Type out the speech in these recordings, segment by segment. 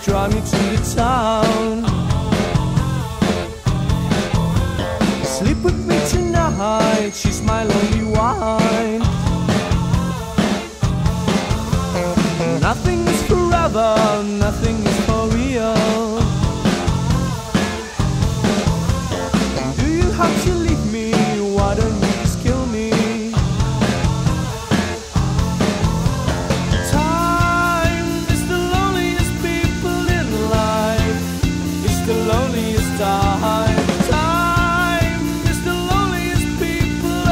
drive me to the town. Sleep with me tonight, she's my lonely wine. Nothing is forever, nothing is for real. Do you have to leave me? Why don't you just kill me? Time is the loneliest people in life. It's the loneliest time. Time is the loneliest people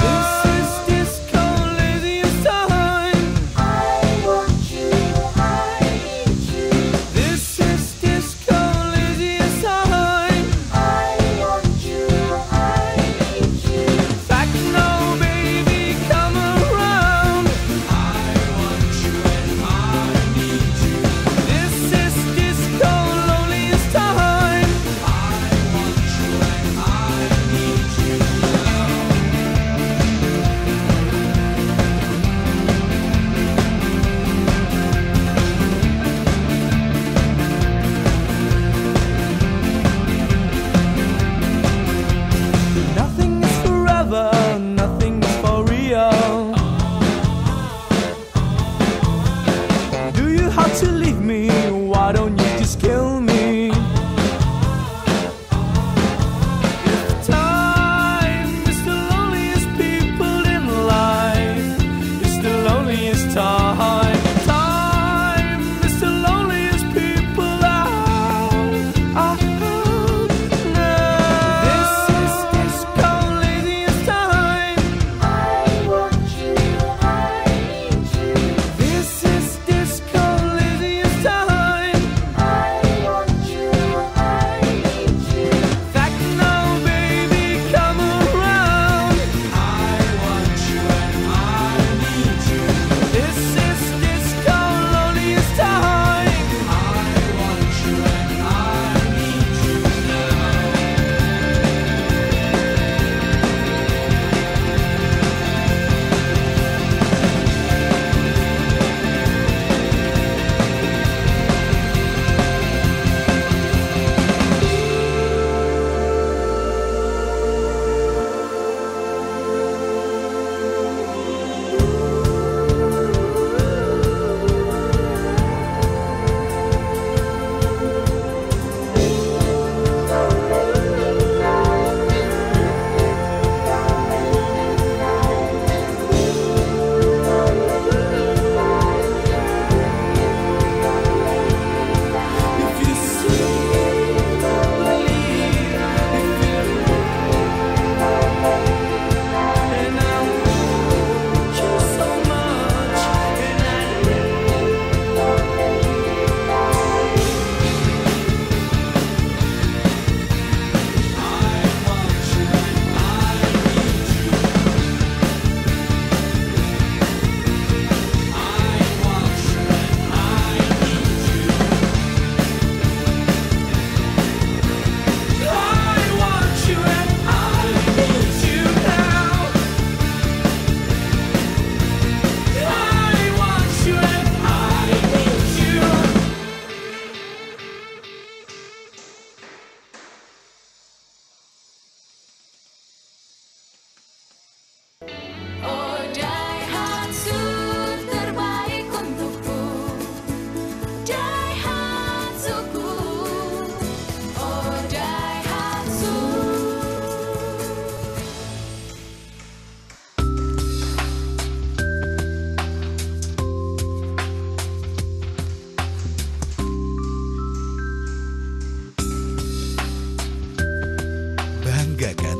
This is disco laziest time. I want you, I need you. This is disco laziest time. I want you, I need you. Fact no, baby, come around. I want you and I need you. This is disco loneliest time. I want you and I need you. Nothing is forever, nothing is for real. Do you have to leave me? Why don't you just kill me? If time is the loneliest people in life, it's the loneliest time. Time is the loneliest people This is disco laziest time. I want you, I need you. This is disco laziest time. I want you, I need you. Fact no, baby, come around. I want you and I need you. This is disco loneliest time. I want you and I need you If you see, believe, and I want you so much, and I want you and I need you. I want you and I need you. I want you and I need you now. I want you and I need you. Oh Daihatsu terbaik untukku, Daihatsuku. Oh Daihatsu. Banggakan